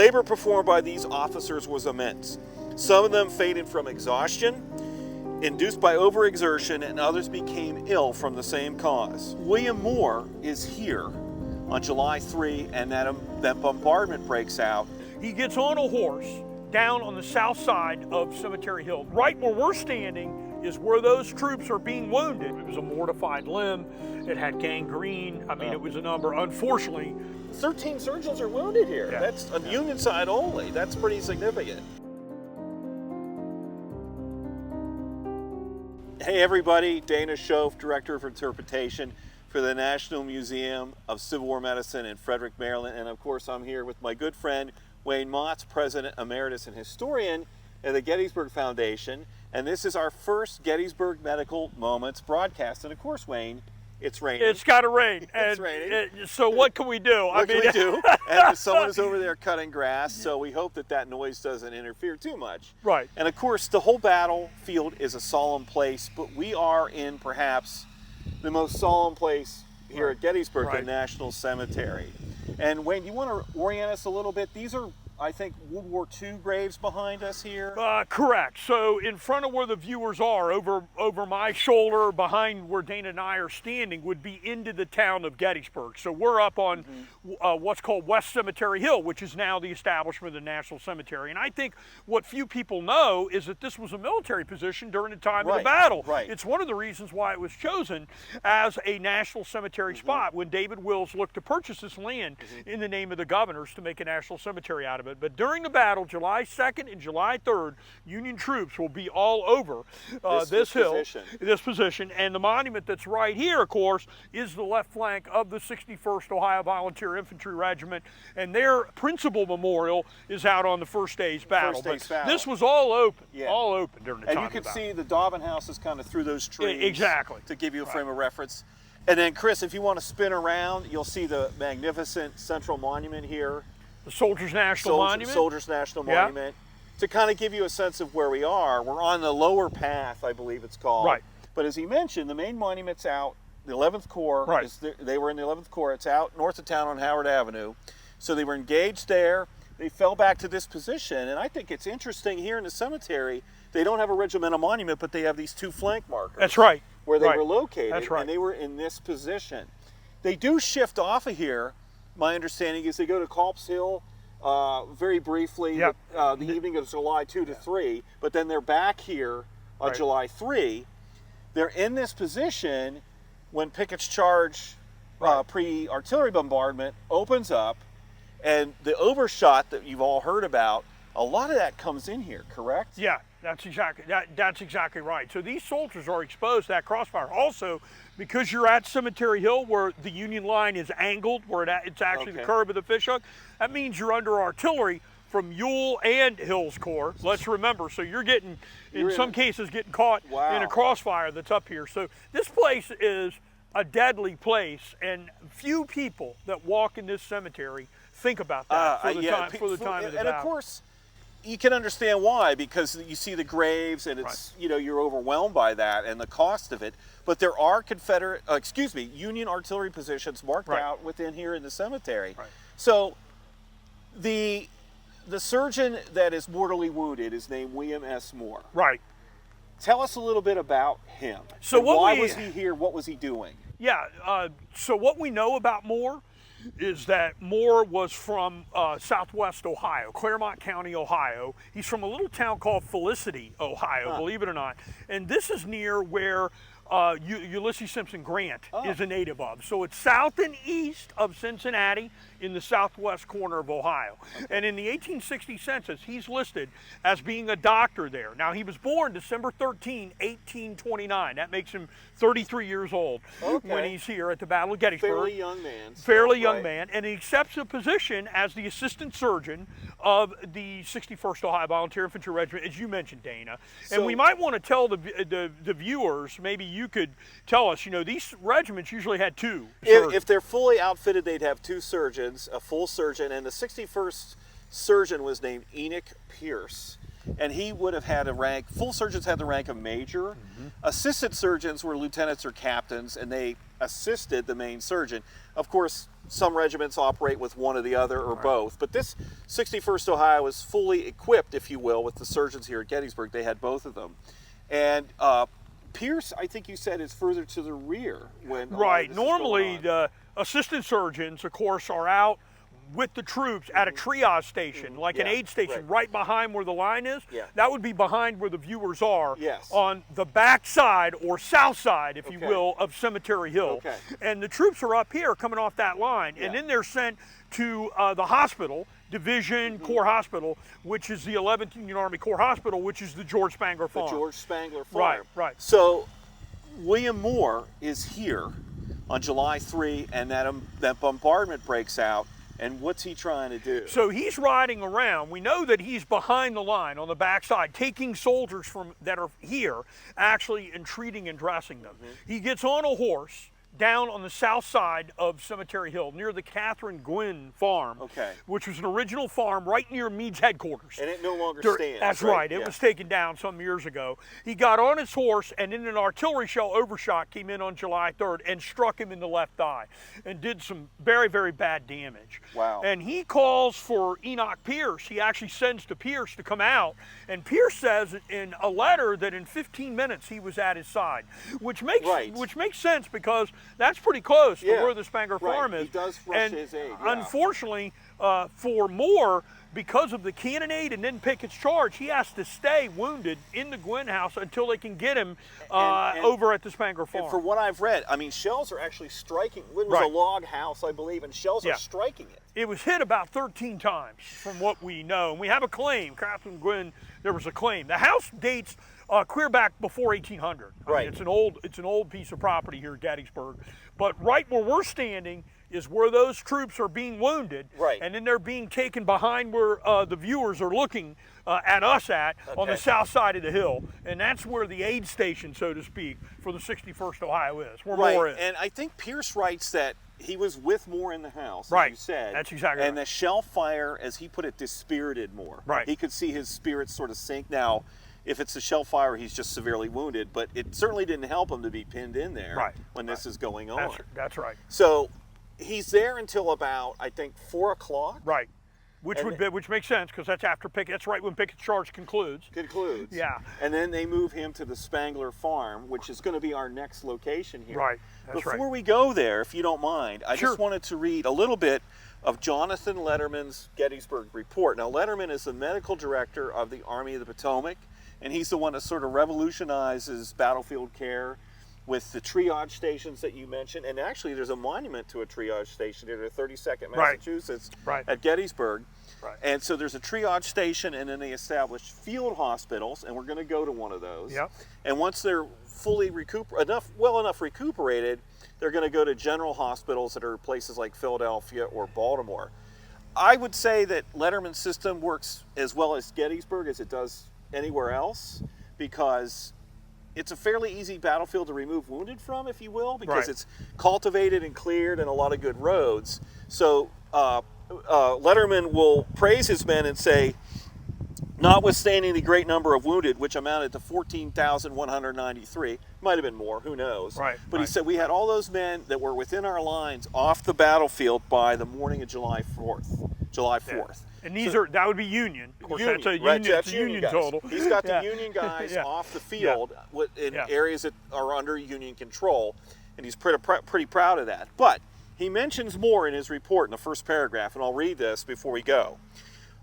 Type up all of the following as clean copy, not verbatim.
labor performed by these officers was immense. Some of them faded from exhaustion, induced by overexertion, and others became ill from the same cause. William Moore is here on July 3, and that bombardment breaks out. He gets on a horse down on the south side of Cemetery Hill. Right where we're standing is where those troops are being wounded. It was a mortified limb. It had gangrene. I mean, it was a number. Unfortunately, 13 surgeons are wounded here. Yeah. That's on the Union side only. That's pretty significant. Hey everybody, Dana Schoaf, Director of Interpretation for the National Museum of Civil War Medicine in Frederick, Maryland. And of course, I'm here with my good friend, Wayne Motts, President Emeritus and Historian at the Gettysburg Foundation. And this is our first Gettysburg Medical Moments broadcast. And of course, Wayne, it's raining. it's got to rain. It's raining. So what can we do? What can we do? And someone is over there cutting grass, so we hope that noise doesn't interfere too much. Right. And of course, the whole battlefield is a solemn place, but we are in perhaps the most solemn place here at Gettysburg, the National Cemetery. And Wayne, do you want to orient us a little bit? These are, I think, World War II graves behind us here. Correct. So in front of where the viewers are, over my shoulder, behind where Dana and I are standing, would be into the town of Gettysburg. So we're up on what's called West Cemetery Hill, which is now the establishment of the National Cemetery. And I think what few people know is that this was a military position during the time of the battle. Right. It's one of the reasons why it was chosen as a National Cemetery spot when David Wills looked to purchase this land in the name of the governors to make a national cemetery out of it. But during the battle, July 2nd and July 3rd, Union troops will be all over this hill, this position. And the monument that's right here, of course, is the left flank of the 61st Ohio Volunteer Infantry Regiment. And their principal memorial is out on the first day's battle. This was all open, all open during the time of the battle. And you can see the Dobbin House is kind of through those trees. Exactly. To give you a frame of reference. And then, Chris, if you want to spin around, you'll see the magnificent central monument here. The Soldiers National Monument. Soldiers National Monument. To kind of give you a sense of where we are, we're on the lower path, I believe it's called. Right. But as he mentioned, the main monument's out. The 11th Corps, they were in the 11th Corps. It's out north of town on Howard Avenue. So they were engaged there. They fell back to this position. And I think it's interesting here in the cemetery, they don't have a regimental monument, but they have these two flank markers. That's right. Where they were located. That's right. And they were in this position. They do shift off of here. My understanding is they go to Culp's Hill very briefly the evening of July 2 to 3, but then they're back here on July 3. They're in this position when Pickett's charge pre-artillery bombardment opens up, and the overshot that you've all heard about, a lot of that comes in here, correct? Yeah, that's exactly right. So these soldiers are exposed to that crossfire. Also, because you're at Cemetery Hill where the Union line is angled, where it's actually the curve of the fishhook, that means you're under artillery from Ewell and Hill's Corps. Let's remember, so you're getting, in some cases, getting caught in a crossfire that's up here. So this place is a deadly place, and few people that walk in this cemetery think about that for the time of the battle. And of course, you can understand why, because you see the graves and it's, you're overwhelmed by that and the cost of it. But there are Union artillery positions marked out within here in the cemetery. Right. So the surgeon that is mortally wounded is named William S. Moore. Right. Tell us a little bit about him. So why was he here? What was he doing? Yeah, so what we know about Moore is that Moore was from southwest Ohio, Claremont County, Ohio. He's from a little town called Felicity, Ohio, believe it or not. And this is near where Ulysses Simpson Grant is a native of. So it's south and east of Cincinnati in the southwest corner of Ohio. And in the 1860 census, he's listed as being a doctor there. Now, he was born December 13, 1829. That makes him 33 years old when he's here at the Battle of Gettysburg. Fairly young man. Fairly young man. And he accepts a position as the assistant surgeon of the 61st Ohio Volunteer Infantry Regiment, as you mentioned, Dana. And we might want to tell the viewers, maybe you could tell us, these regiments usually had two surgeons. If they're fully outfitted, they'd have two surgeons, a full surgeon, and the 61st surgeon was named Enoch Pierce, and he would have had a rank, full surgeons had the rank of major. Assistant surgeons were lieutenants or captains, and they assisted the main surgeon. Of course, some regiments operate with one or the other or both, but this 61st Ohio was fully equipped, if you will, with the surgeons here at Gettysburg. They had both of them. And Pierce, I think you said, is further to the rear when Right. Normally, the assistant surgeons, of course, are out with the troops at a triage station, like an aid station, right behind where the line is. That would be behind where the viewers are, on the back side or south side, if you will, of Cemetery Hill. And the troops are up here coming off that line, and then they're sent to the hospital, Division Corps Hospital, which is the 11th Union Army Corps Hospital, which is the George Spangler Farm. The George Spangler Farm. Right. So William Moore is here on July 3, and that bombardment breaks out. And what's he trying to do? So he's riding around. We know that he's behind the line on the backside, taking soldiers that are here, actually, and treating and dressing them. He gets on a horse down on the south side of Cemetery Hill, near the Catherine Gwynn farm, which was an original farm right near Meade's headquarters. And it no longer stands. That's right. It was taken down some years ago. He got on his horse, and then an artillery shell overshot came in on July 3rd and struck him in the left thigh and did some very, very bad damage. Wow. And he calls for Enoch Pierce. He actually sends to Pierce to come out, and Pierce says in a letter that in 15 minutes he was at his side, which makes sense because that's pretty close to where the Spangler Farm is. He does rush his aid. Unfortunately, for Moore, because of the cannonade and then Pickett's charge, he has to stay wounded in the Gwynn house until they can get him over at the Spangler Farm. And for what I've read, I mean, shells are actually striking. It was a log house, I believe, and shells are striking it. It was hit about 13 times, from what we know. And we have a claim, Captain Gwynn, there was a claim. The house dates clear back before 1800. I mean, it's an old piece of property here at Gettysburg. But right where we're standing is where those troops are being wounded, and then they're being taken behind where the viewers are looking at us on the south side of the hill, and that's where the aid station, so to speak, for the 61st Ohio is, where Moore is. And I think Pierce writes that he was with Moore in the house, as you said. That's exactly and the shell fire, as he put it, dispirited Moore. He could see his spirits sort of sink. Now, if it's a shell fire, he's just severely wounded, but it certainly didn't help him to be pinned in there when this is going on. That's right. So he's there until about, I think, 4 o'clock. Right. Which makes sense because that's after Pickett. That's right when Pickett's charge concludes. Yeah. And then they move him to the Spangler Farm, which is going to be our next location here. Right. That's Before we go there, if you don't mind, I just wanted to read a little bit of Jonathan Letterman's Gettysburg report. Now, Letterman is the medical director of the Army of the Potomac, and he's the one that sort of revolutionizes battlefield care with the triage stations that you mentioned. And actually, there's a monument to a triage station in 32nd Massachusetts at Gettysburg. And so there's a triage station, and then they established field hospitals, and we're going to go to one of those. And once they're fully well enough recuperated, they're going to go to general hospitals that are places like Philadelphia or Baltimore. I would say that Letterman's system works as well as Gettysburg as it does anywhere else, because it's a fairly easy battlefield to remove wounded from, if you will, because it's cultivated and cleared and a lot of good roads. So Letterman will praise his men and say, notwithstanding the great number of wounded, which amounted to 14,193, might have been more, who knows. But he said we had all those men that were within our lines off the battlefield by the morning of July 4th. And that would be Union. Of course, that's a Union total. He's got the Union guys off the field in areas that are under Union control, and he's pretty proud of that. But he mentions more in his report in the first paragraph, and I'll read this before we go.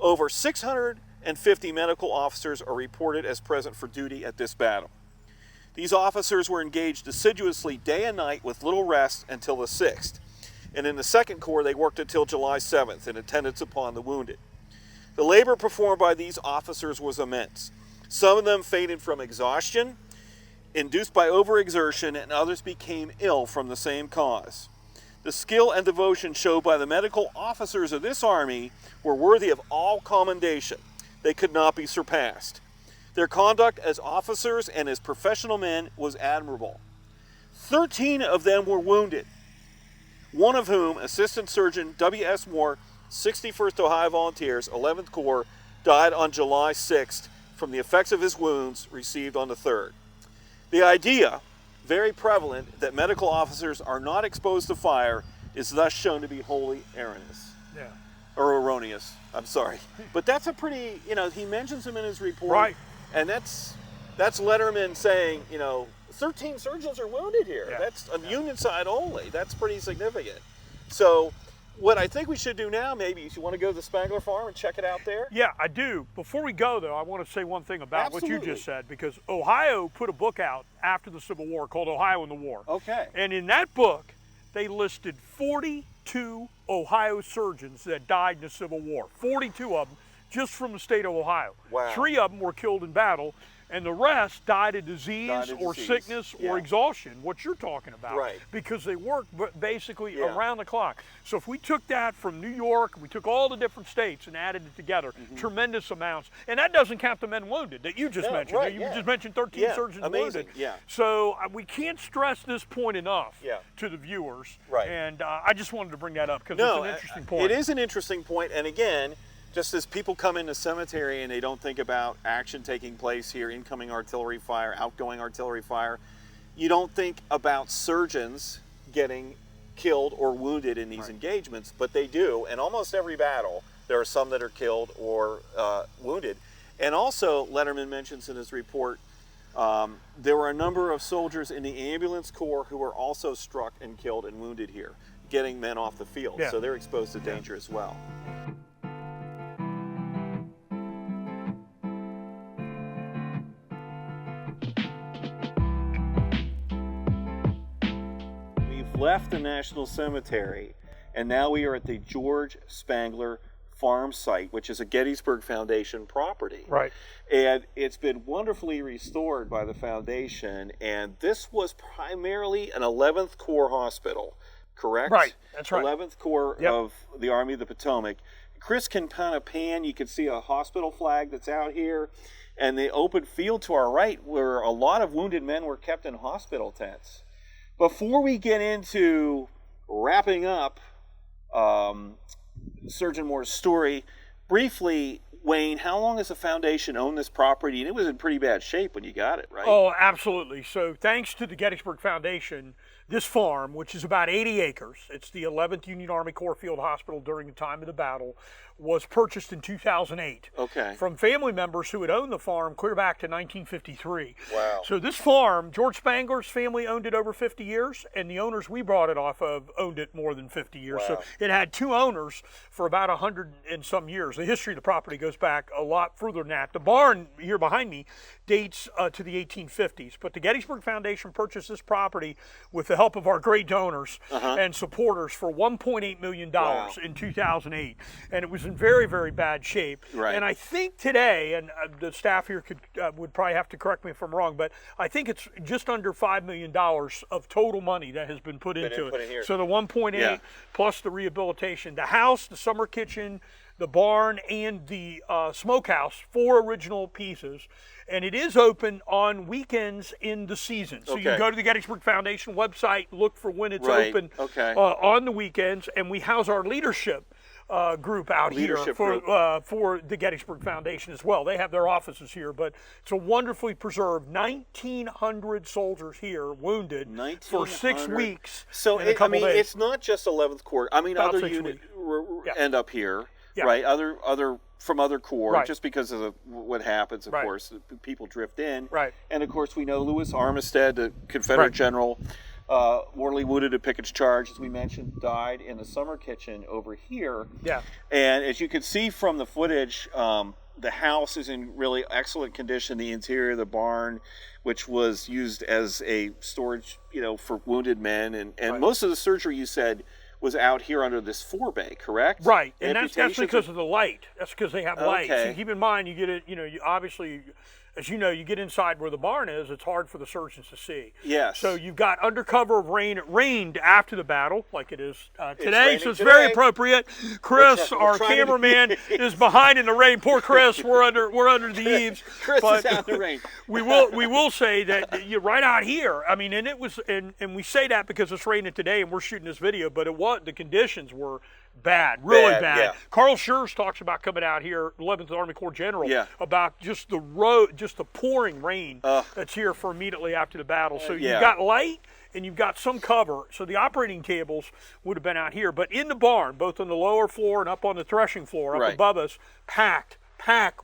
Over 650 medical officers are reported as present for duty at this battle. These officers were engaged assiduously day and night with little rest until the 6th. And in the 2nd Corps, they worked until July 7th in attendance upon the wounded. The labor performed by these officers was immense. Some of them fainted from exhaustion, induced by overexertion, and others became ill from the same cause. The skill and devotion shown by the medical officers of this army were worthy of all commendation. They could not be surpassed. Their conduct as officers and as professional men was admirable. 13 of them were wounded, one of whom, Assistant Surgeon W.S. Moore, 61st Ohio Volunteers, 11th Corps, died on July 6th from the effects of his wounds received on the 3rd. The idea, very prevalent, that medical officers are not exposed to fire is thus shown to be wholly erroneous. Yeah. Or erroneous, I'm sorry. But that's a pretty, he mentions him in his report. Right. And that's Letterman saying, 13 surgeons are wounded here. Yeah. That's on the Union side only. That's pretty significant. So what I think we should do now, maybe, is you want to go to the Spangler Farm and check it out there? Yeah, I do. Before we go, though, I want to say one thing about Absolutely. what you just said, because Ohio put a book out after the Civil War called Ohio in the War. Okay. And in that book, they listed 42 Ohio surgeons that died in the Civil War. 42 of them just from the state of Ohio. Wow. 3 of them were killed in battle, and the rest died of disease or sickness or exhaustion, what you're talking about. Right. Because they worked basically Yeah. around the clock. So if we took that from New York, we took all the different states and added it together, tremendous amounts. And that doesn't count the men wounded that you just mentioned. Right, you yeah. just mentioned 13 surgeons amazing. wounded. Yeah. So we can't stress this point enough to the viewers. Right. And I just wanted to bring that up because it's an interesting point. It is an interesting point. And again, just as people come into cemetery and they don't think about action taking place here, incoming artillery fire, outgoing artillery fire, you don't think about surgeons getting killed or wounded in these engagements, but they do. And almost every battle, there are some that are killed or wounded. And also, Letterman mentions in his report, there were a number of soldiers in the ambulance corps who were also struck and killed and wounded here, getting men off the field. Yeah. So they're exposed to danger as well. Left the National Cemetery, and now we are at the George Spangler Farm site, which is a Gettysburg Foundation property. Right. And it's been wonderfully restored by the foundation, and this was primarily an 11th Corps hospital, correct? Right, that's right. 11th Corps of the Army of the Potomac. Chris can kind of pan, you can see a hospital flag that's out here, and the open field to our right where a lot of wounded men were kept in hospital tents. Before we get into wrapping up Surgeon Moore's story, briefly, Wayne, how long has the foundation owned this property? And it was in pretty bad shape when you got it, right? Oh, absolutely. So thanks to the Gettysburg Foundation, this farm, which is about 80 acres, it's the 11th Union Army Corps Field Hospital during the time of the battle, was purchased in 2008 from family members who had owned the farm clear back to 1953. Wow. So this farm, George Spangler's family owned it over 50 years, and the owners we brought it off of owned it more than 50 years. Wow. So it had 2 owners for about 100 and some years. The history of the property goes back a lot further than that. The barn here behind me dates to the 1850s, but the Gettysburg Foundation purchased this property with the help of our great donors and supporters for $1.8 million in 2008, and it was in very, very bad shape. Right. And I think today, and the staff here would probably have to correct me if I'm wrong, but I think it's just under $5 million of total money that has been put into it. So the 1.8 plus the rehabilitation, the house, the summer kitchen, the barn, and the smokehouse, 4 original pieces. And it is open on weekends in the season. So you can go to the Gettysburg Foundation website, look for when it's open on the weekends, and we house our leadership group out here for the Gettysburg Foundation as well. They have their offices here, but it's a wonderfully preserved 1,900 soldiers here wounded for 6 weeks. So and a couple days. It's not just 11th Corps. I mean, About other 6 units weeks. end up here, right? Other from other corps, just because of what happens, of course, people drift in. Right. And of course, we know Lewis Armistead, the Confederate general, mortally wounded at Pickett's Charge, as we mentioned, died in the summer kitchen over here. Yeah. And as you can see from the footage, the house is in really excellent condition. The interior of the barn, which was used as a storage, for wounded men, and most of the surgery, you said, was out here under this forebay, correct? Right, and that's because of the light. That's because they have light. So keep in mind, you get it. You obviously, as you know, you get inside where the barn is. It's hard for the surgeons to see. Yes. So you've got under cover of rain. It rained after the battle, like it is today. So it's today. very appropriate. Chris, our cameraman, is behind in the rain. Poor Chris. We're under the eaves. Chris is out in the rain. we will say that you're right out here. I mean, and it was, and we say that because it's raining today, and we're shooting this video. But the conditions were really Bad, bad. yeah. Carl Schurz talks about coming out here, 11th Army Corps General, Yeah. about just the road, just the pouring rain that's here for immediately after the battle. So yeah. you've got light and you've got some cover. So the operating tables would have been out here, but in the barn, both on the lower floor and up on the threshing floor, up Right. above us, packed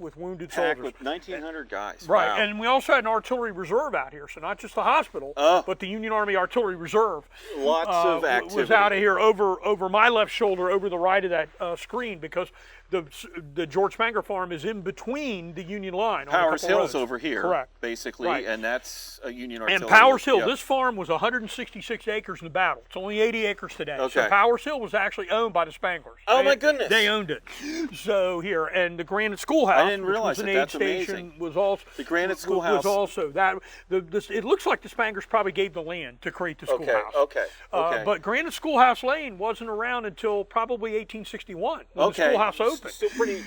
with wounded Packed soldiers. with 1,900 guys. Right, Wow. and we also had an artillery reserve out here, so not just the hospital, but the Union Army Artillery Reserve. Lots of activity. Was out of here over my left shoulder, over the right of that screen, because the George Spangler farm is in between the Union line. Powers on a couple Hill's roads. over here, Correct. basically, Right. and that's a Union artillery. And Powers Hill, yeah. this farm was 166 acres in the battle. It's only 80 acres today. Okay. So Powers Hill was actually owned by the Spanglers. Oh, my goodness. They owned it. So here, and the Granite Schoolhouse, I didn't realize which was an that. aid That's station, amazing. was also The Granite was Schoolhouse. also that. It looks like the Spanglers probably gave the land to create the schoolhouse. Okay. But Granite Schoolhouse Lane wasn't around until probably 1861 when the schoolhouse opened. Still pretty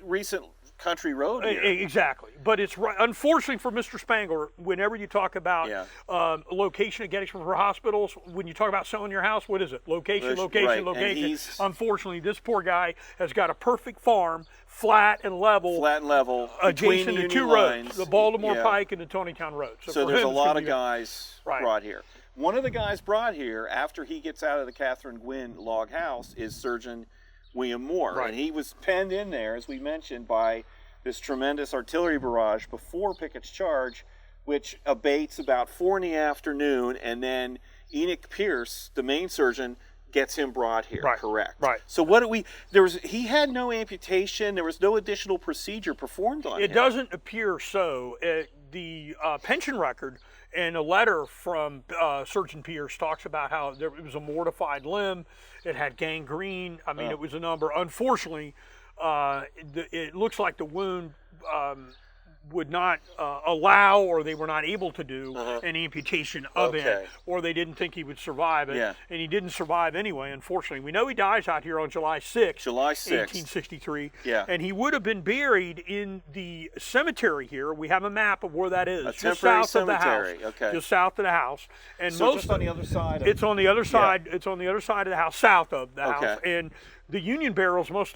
recent country road here. Exactly, but it's right. Unfortunately for Mr. Spangler, whenever you talk about location at Gettysburg for hospitals, when you talk about selling your house, what is it? Location. Right. Unfortunately, this poor guy has got a perfect farm, flat and level, adjacent to two roads, the Baltimore Pike and the Tonytown Road. So there's a lot of guys brought here. One of the guys brought here after he gets out of the Catherine Gwynn log house is Surgeon William Moore. Right. And he was penned in there, as we mentioned, by this tremendous artillery barrage before Pickett's charge, which abates about 4 in the afternoon, and then Enoch Pierce, the main surgeon, gets him brought here. Right. Correct. Right. So he had no amputation, there was no additional procedure performed on him. It doesn't appear so. The pension record and a letter from Surgeon Pierce talks about how it was a mortified limb, it had gangrene. I mean, it was a number. Unfortunately, it looks like the wound would not allow, or they were not able to do an amputation of it, or they didn't think he would survive it, and he didn't survive anyway, unfortunately. We know he dies out here on July 6th, 1863, and he would have been buried in the cemetery here. We have a map of where that is, just south of the house, just south of the house, and so just on the other side. It's on the other side. It's on the other side of the house, south of the house, and the Union burials, most,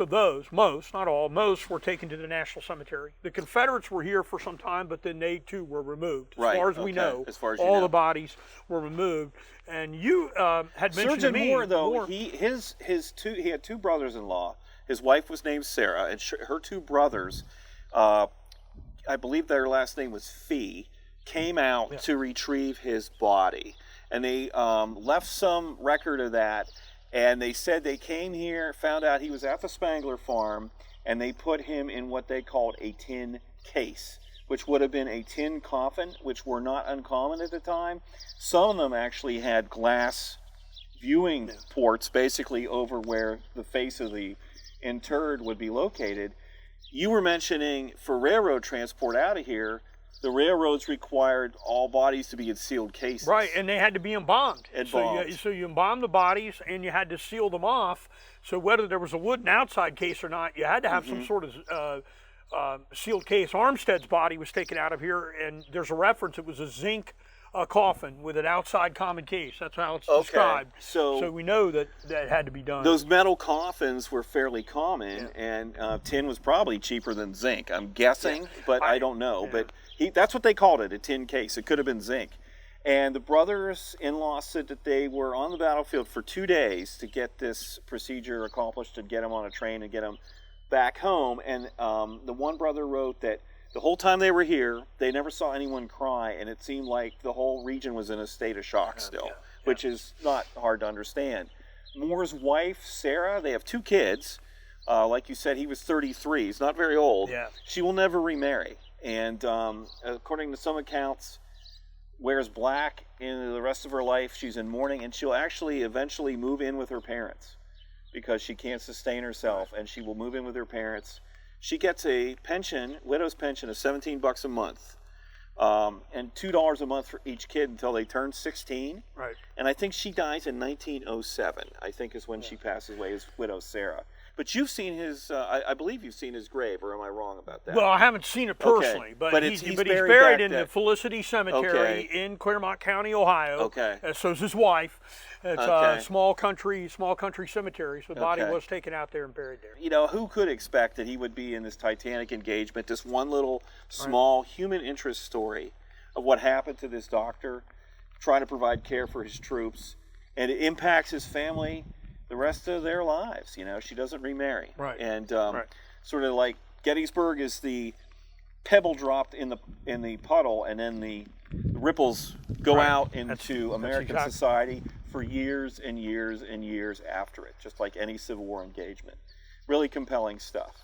not all, were taken to the National Cemetery. The Confederates were here for some time, but then they too were removed. As far as we know, all the bodies were removed. And you had mentioned Surgeon to me, Moore, though, he had two brothers-in-law. His wife was named Sarah, and her two brothers, I believe their last name was Fee, came out to retrieve his body, and they left some record of that. And they said they came here, found out he was at the Spangler farm, and they put him in what they called a tin case, which would have been a tin coffin, which were not uncommon at the time. Some of them actually had glass viewing ports, basically over where the face of the interred would be located. You were mentioning for railroad transport out of here, the railroads required all bodies to be in sealed cases. Right, and they had to be embalmed. Embalmed. So you embalmed the bodies, and you had to seal them off. So whether there was a wooden outside case or not, you had to have some sort of sealed case. Armstead's body was taken out of here, and there's a reference. It was a zinc coffin with an outside common case. That's how it's described. So we know that had to be done. Those metal coffins were fairly common, and tin was probably cheaper than zinc, I'm guessing, but I don't know. But that's what they called it, a tin case. It could have been zinc. And the brothers-in-law said that they were on the battlefield for 2 days to get this procedure accomplished, to get them on a train and get them back home. And the one brother wrote that the whole time they were here, they never saw anyone cry, and it seemed like the whole region was in a state of shock still, which is not hard to understand. Moore's wife, Sarah, they have 2 kids. Like you said, he was 33. He's not very old. Yeah. She will never remarry. And according to some accounts, wears black in the rest of her life. She's in mourning, and she'll actually eventually move in with her parents because she can't sustain herself, and she will move in with her parents. She gets a pension, widow's pension of $17 a month, and $2 a month for each kid until they turn 16. Right. And I think she dies in 1907, I think is when she passes away, as widow Sarah. But you've seen his, I believe you've seen his grave, or am I wrong about that? Well, I haven't seen it personally, but he's buried in the Felicity Cemetery in Clermont County, Ohio. Okay. So is his wife. It's a small country cemetery, so the body was taken out there and buried there. You know, who could expect that he would be in this Titanic engagement, this one little small human interest story of what happened to this doctor trying to provide care for his troops, and it impacts his family the rest of their lives. You know, she doesn't remarry. Right. And sort of like Gettysburg is the pebble dropped in the puddle, and then the ripples go out into American society for years and years and years after it, just like any Civil War engagement. Really compelling stuff.